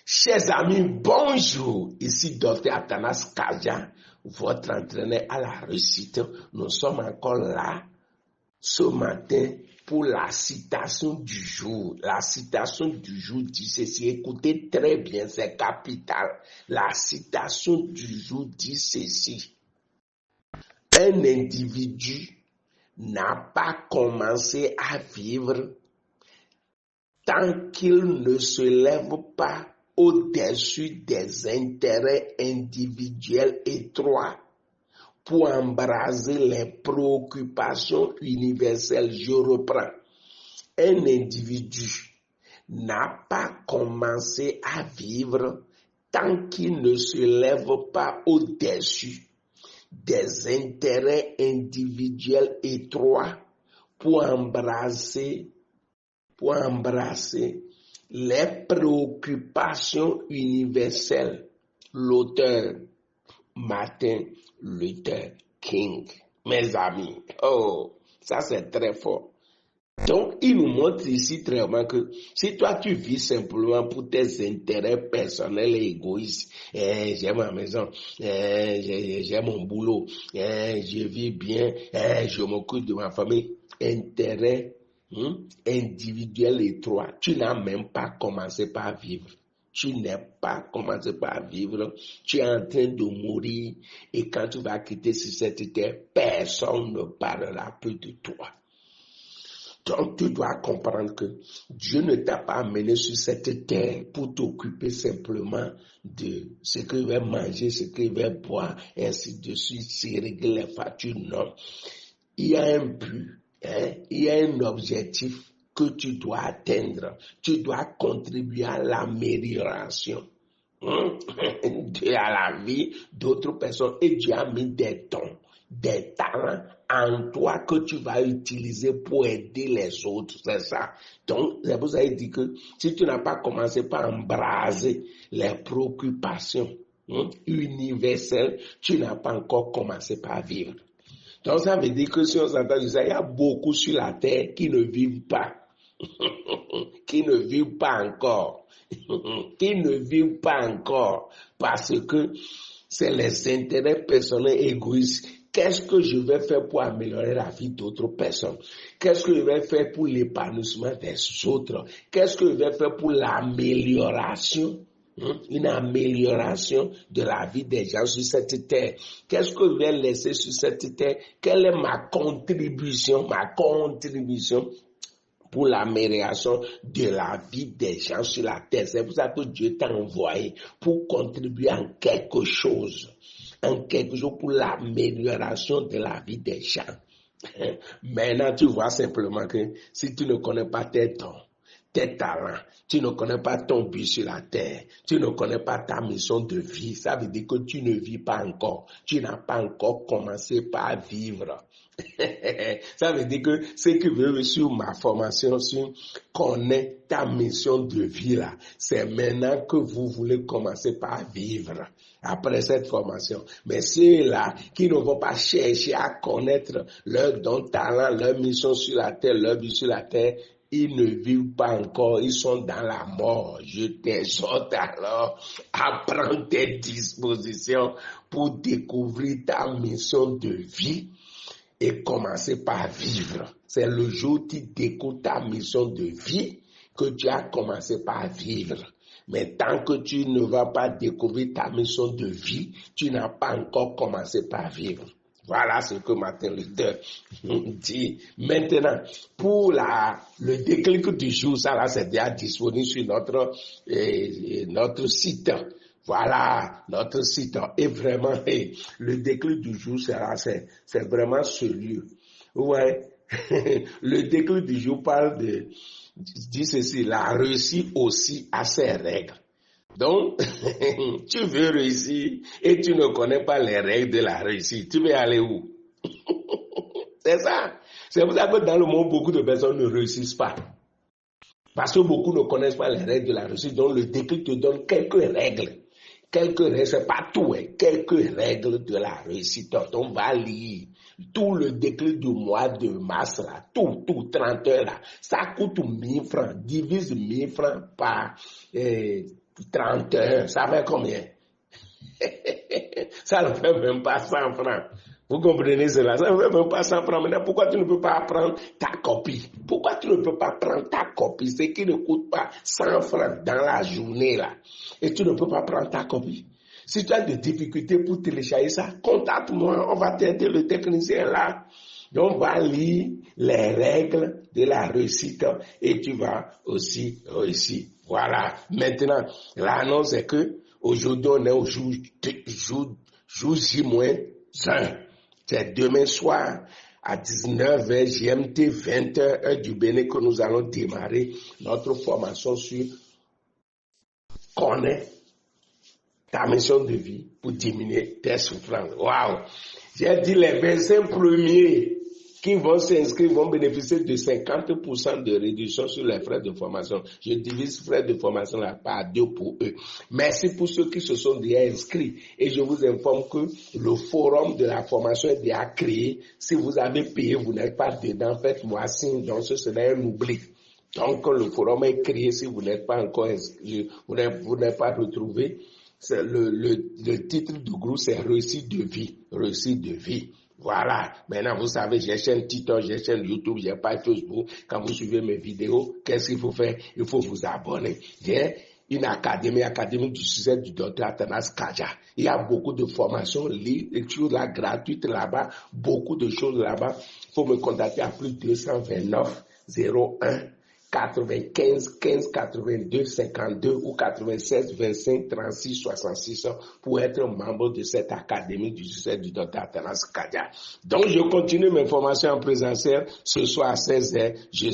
Chers amis, bonjour. Ici Dr Athanas Kaja, votre entraîneur à la réussite. Nous sommes encore là ce matin pour la citation du jour. La citation du jour dit ceci. Écoutez très bien, c'est capital. La citation du jour dit ceci. Un individu n'a pas commencé à vivre tant qu'il ne se lève pas au-dessus des intérêts individuels étroits pour embraser les préoccupations universelles. Je reprends. Un individu n'a pas commencé à vivre tant qu'il ne se lève pas au-dessus des intérêts individuels étroits pour embrasser les préoccupations universelles. L'auteur Martin Luther King. Mes amis, ça c'est très fort. Donc, il nous montre ici très bien que si toi tu vis simplement pour tes intérêts personnels et égoïstes, j'ai ma maison, j'ai mon boulot, je vis bien, je m'occupe de ma famille, intérêt individuel étroit, tu n'as même pas commencé par vivre. Tu n'es pas commencé par vivre, tu es en train de mourir et quand tu vas quitter sur cette terre, personne ne parlera plus de toi. Donc tu dois comprendre que Dieu ne t'a pas amené sur cette terre pour t'occuper simplement de ce qu'il va manger, ce qu'il va boire, et ainsi de suite, c'est régler les factures. Non. Il y a un but, il y a un objectif que tu dois atteindre. Tu dois contribuer à l'amélioration de la vie d'autres personnes. Et Dieu a mis des dons, des talents en toi que tu vas utiliser pour aider les autres. C'est ça. Donc, c'est pour ça qu'il dit que si tu n'as pas commencé par embraser les préoccupations universelles, tu n'as pas encore commencé par vivre. Donc, ça veut dire que si on s'entend de ça, il y a beaucoup sur la terre qui ne vivent pas. Qui ne vivent pas encore. Qui ne vivent pas encore. Parce que c'est les intérêts personnels égoïstes. Qu'est-ce que je vais faire pour améliorer la vie d'autres personnes? Qu'est-ce que je vais faire pour l'épanouissement des autres? Qu'est-ce que je vais faire pour l'amélioration? Une amélioration de la vie des gens sur cette terre. Qu'est-ce que je vais laisser sur cette terre? Quelle est ma contribution pour l'amélioration de la vie des gens sur la terre? C'est pour ça que Dieu t'a envoyé pour contribuer en quelque chose pour l'amélioration de la vie des gens. Maintenant, tu vois simplement que si tu ne connais pas tes dons, tes talents, tu ne connais pas ton but sur la terre, tu ne connais pas ta mission de vie, ça veut dire que tu ne vis pas encore, tu n'as pas encore commencé par vivre. Ça veut dire que ce qui veut sur ma formation, sur connaître ta mission de vie là, c'est maintenant que vous voulez commencer par vivre après cette formation. Mais ceux-là qui ne vont pas chercher à connaître leur don, talent, leur mission sur la terre, leur but sur la terre, ils ne vivent pas encore, ils sont dans la mort. Je t'exhorte alors à prendre tes dispositions pour découvrir ta mission de vie et commencer par vivre. C'est le jour où tu découvres ta mission de vie que tu as commencé par vivre. Mais tant que tu ne vas pas découvrir ta mission de vie, tu n'as pas encore commencé par vivre. Voilà ce que Martin Luther dit. Maintenant, pour le déclic du jour, ça là, c'est déjà disponible sur notre site. Voilà, notre site. Et vraiment, le déclic du jour, c'est vraiment sérieux. Ouais. Le déclic du jour dit ceci, la réussite aussi a ses règles. Donc, tu veux réussir et tu ne connais pas les règles de la réussite. Tu veux aller où? C'est ça. C'est pour ça que dans le monde, beaucoup de personnes ne réussissent pas. Parce que beaucoup ne connaissent pas les règles de la réussite. Donc, le déclic te donne quelques règles. C'est pas tout, quelques règles de la réussite. Donc, on va lire tout le déclic du mois de mars, là, tout, 30 heures, là. Ça coûte 1000 francs. Divise 1000 francs par 31, ça fait combien? Ça ne fait même pas 100 francs. Vous comprenez cela? Ça ne fait même pas 100 francs. Maintenant, pourquoi tu ne peux pas prendre ta copie? Pourquoi tu ne peux pas prendre ta copie? Ce qui ne coûte pas 100 francs dans la journée là. Et tu ne peux pas prendre ta copie. Si tu as des difficultés pour télécharger ça, contacte-moi. On va t'aider, le technicien là. Donc, on va lire les règles de la réussite et tu vas aussi réussir. Voilà. Maintenant, l'annonce est que aujourd'hui, on est au jour J-1. C'est demain soir à 19h GMT, 20h, heure du Bénin, que nous allons démarrer notre formation sur connaître ta mission de vie pour diminuer tes souffrances. Waouh! J'ai dit les 25 premiers qui vont s'inscrire vont bénéficier de 50% de réduction sur les frais de formation. Je divise frais de formation là par 2 pour eux. Merci pour ceux qui se sont déjà inscrits. Et je vous informe que le forum de la formation est déjà créé. Si vous avez payé, vous n'êtes pas dedans, faites-moi signe. Donc ce serait un oubli. Donc le forum est créé. Si vous n'êtes pas encore inscrit, vous n'êtes pas retrouvé. Le titre du groupe, c'est Réussite de vie. Réussite de vie. Voilà. Maintenant, vous savez, j'ai chaîne TikTok, j'ai chaîne YouTube, j'ai page Facebook. Quand vous suivez mes vidéos, qu'est-ce qu'il faut faire? Il faut vous abonner. J'ai une académie du succès du docteur Athanas Kaja. Il y a beaucoup de formations, lectures là, gratuites là-bas, beaucoup de choses là-bas. Il faut me contacter à plus 229 01 95 15 82 52 ou 96 25 36 66 pour être membre de cette académie du succès du docteur Athanas Kadia. Donc je continue mes formations en présentiel ce soir à 16h. Je